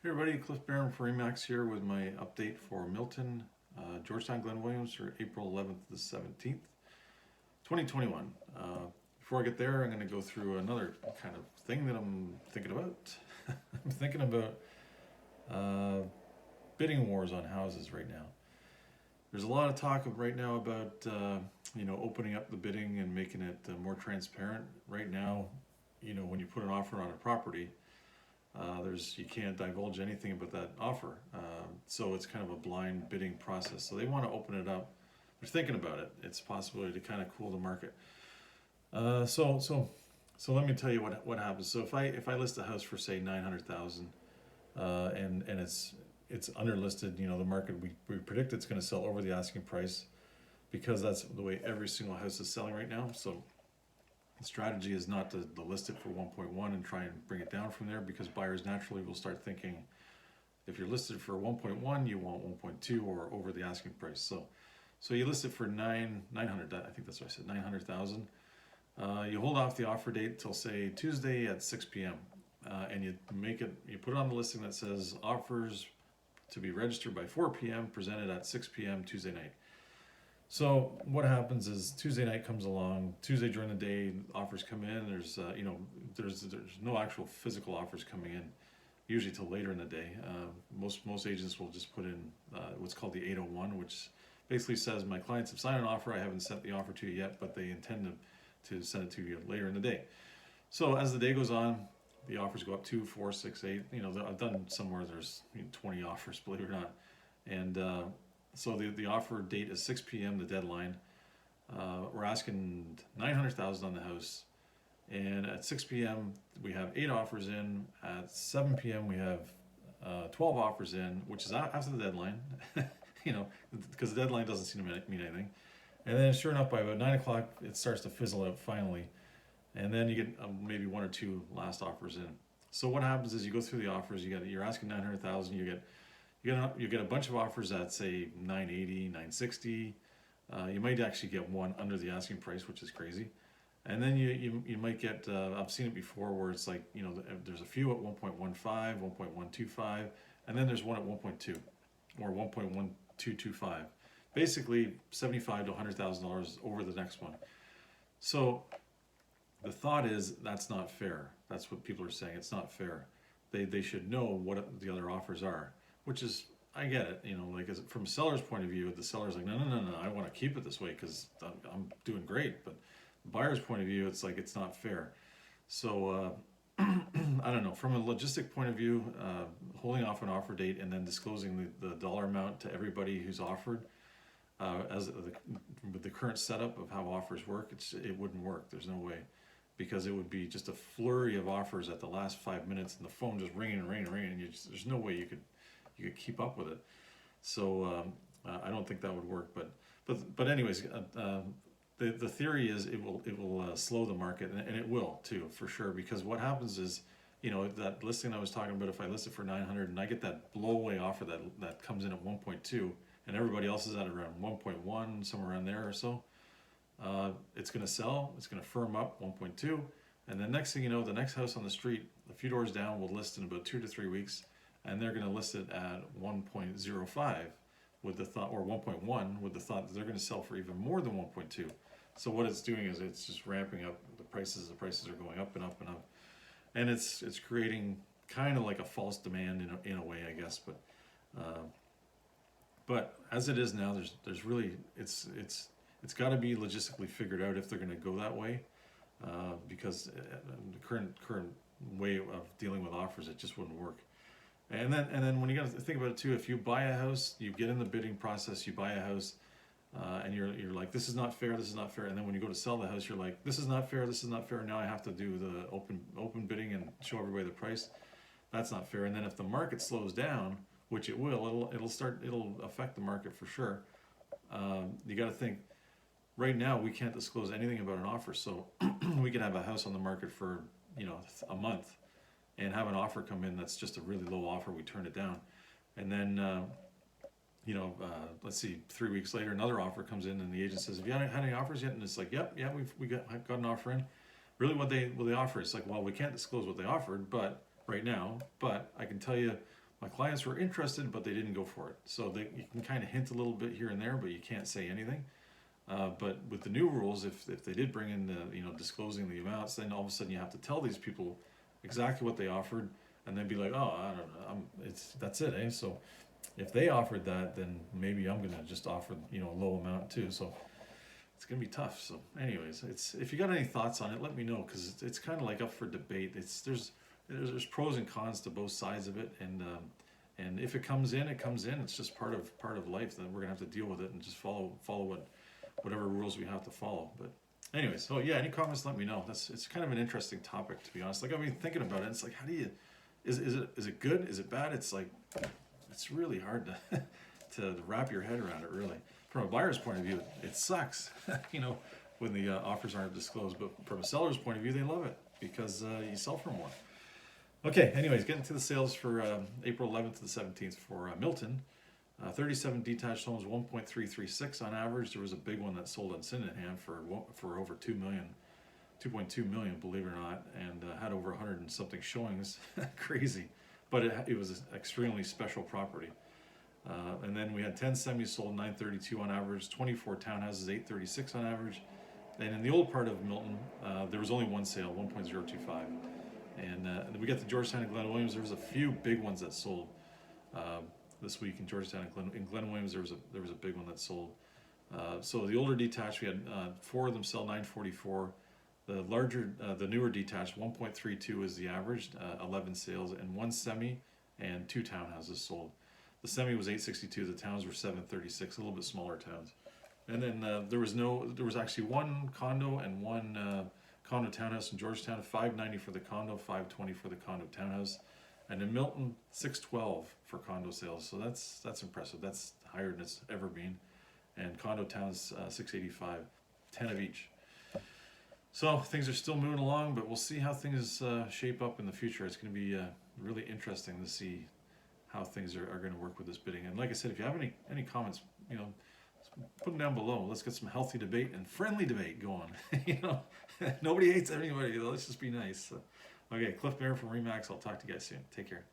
Hey everybody, Cliff Barron for Remax here with my update for Milton, Georgetown Glen Williams for April 11th to the 17th, 2021. Before I get there, I'm going to go through another kind of thing that I'm thinking about. I'm thinking about bidding wars on houses right now. There's a lot of talk right now about opening up the bidding and making it more transparent. Right now, when you put an offer on a property, you can't divulge anything about that offer. So it's kind of a blind bidding process. So they want to open it up. They're thinking about it. It's a possibility to kind of cool the market. So let me tell you what happens. So if I list a house for say 900,000, and it's underlisted, the market we predict it's going to sell over the asking price because that's the way every single house is selling right now. So the strategy is not to list it for 1.1 and try and bring it down from there, because buyers naturally will start thinking if you're listed for 1.1, you want 1.2 or over the asking price. So you list it for 900. I think that's what I said, 900,000. You hold off the offer date till say Tuesday at 6 p.m. And you put it on the listing that says offers to be registered by 4 p.m. presented at 6 p.m. Tuesday night. So what happens is Tuesday night comes along. Tuesday during the day, offers come in. There's no actual physical offers coming in, usually till later in the day. Most agents will just put in what's called the 801, which basically says my clients have signed an offer. I haven't sent the offer to you yet, but they intend to send it to you later in the day. So as the day goes on, the offers go up 2, 4, 6, 8. I've done somewhere there's 20 offers, believe it or not, and so the offer date is 6 p.m. the deadline. We're asking 900,000 on the house, and at 6 p.m. we have 8 offers in. At 7 p.m. we have 12 offers in, which is after the deadline. Because the deadline doesn't seem to mean anything. And then sure enough, by about 9 o'clock it starts to fizzle out finally, and then you get maybe 1 or 2 last offers in. So what happens is you go through the offers. You're asking 900,000. You get a bunch of offers at say 980, 960. You might actually get one under the asking price, which is crazy. And then you might get, I've seen it before where it's like, there's a few at 1.15, 1.125, and then there's one at 1.2 or 1.1225. Basically $75,000 to $100,000 over the next one. So the thought is that's not fair. That's what people are saying. It's not fair. They should know what the other offers are. Which is, I get it, from a seller's point of view, the seller's like, no, I want to keep it this way because I'm doing great. But the buyer's point of view, it's like, it's not fair. So, I don't know, from a logistic point of view, holding off an offer date and then disclosing the dollar amount to everybody who's offered, with the current setup of how offers work, it wouldn't work. There's no way. Because it would be just a flurry of offers at the last 5 minutes and the phone just ringing and ringing and ringing. And there's no way you could keep up with it. So I don't think that would work. But anyways, the theory is it will slow the market, and it will too, for sure. Because what happens is, that listing I was talking about, if I list it for 900 and I get that blowaway offer that comes in at 1.2 and everybody else is at around 1.1, somewhere around there or so, it's going to sell. It's going to firm up 1.2, and the next thing you know, the next house on the street, a few doors down, will list in about 2 to 3 weeks. And they're going to list it at 1.05 with the thought, or 1.1 with the thought that they're going to sell for even more than 1.2. So what it's doing is it's just ramping up the prices. The prices are going up and up and up, and it's creating kind of like a false demand in a way, I guess. But as it is now, there's really it's got to be logistically figured out if they're going to go that way, because the current way of dealing with offers, it just wouldn't work. And then when you got to think about it too, if you buy a house, you get in the bidding process, you buy a house, and you're like, this is not fair, and then when you go to sell the house, you're like, this is not fair, now I have to do the open bidding and show everybody the price. That's not fair. And then if the market slows down, which it will, it'll affect the market for sure. You got to think, right now we can't disclose anything about an offer, so we could have a house on the market for a month and have an offer come in that's just a really low offer. We turn it down, and then let's see, 3 weeks later another offer comes in, and the agent says, have you had any offers yet? And it's like, yep, we got an offer in. Really, what they offer? It's like, well, we can't disclose what they offered, but right now, but I can tell you my clients were interested, but they didn't go for it. So you can kind of hint a little bit here and there, but you can't say anything. But with the new rules, if they did bring in the, disclosing the amounts, then all of a sudden you have to tell these people exactly what they offered, and then be like, oh, I don't know, that's it, eh? So if they offered that, then maybe I'm gonna just offer, a low amount too. So it's gonna be tough. So anyways, if you got any thoughts on it, let me know, because it's kind of like up for debate. There's pros and cons to both sides of it, and if it comes in, it comes in. It's just part of life that we're gonna have to deal with it and just follow whatever rules we have to follow. But anyways, so yeah, any comments, let me know. It's kind of an interesting topic, to be honest. Like, I've been thinking about it. It's like, how do you, is it good? Is it bad? It's like, it's really hard to to wrap your head around it, really. From a buyer's point of view, it sucks, when the offers aren't disclosed. But from a seller's point of view, they love it, because you sell for more. Okay, anyways, getting to the sales for April 11th to the 17th for Milton. 37 detached homes, 1.336 on average. There was a big one that sold on Sydenham for over 2 million, 2.2 million, believe it or not, and had over 100 and something showings. Crazy, but it was an extremely special property. And then we had 10 semis sold, 932 on average, 24 townhouses, 836 on average. And in the old part of Milton, there was only one sale, 1.025. And we got to Georgetown and Glen Williams. There was a few big ones that sold this week in Georgetown and Glen Williams. There was a big one that sold. So the older detached, we had 4 of them sell, 944. The newer detached, 1.32 is the average, 11 sales, and 1 semi and 2 townhouses sold. The semi was 862. The towns were 736, a little bit smaller towns. And then there was actually 1 condo and 1 condo townhouse in Georgetown, 590 for the condo, 520 for the condo townhouse. And in Milton, 612 for condo sales. So that's impressive. That's higher than it's ever been. And condo towns, 685, 10 of each. So things are still moving along, but we'll see how things shape up in the future. It's going to be really interesting to see how things are going to work with this bidding. And like I said, if you have any comments, put them down below. Let's get some healthy debate and friendly debate going. Nobody hates anybody. Let's just be nice. Okay, Cliff Bear from Remax. I'll talk to you guys soon. Take care.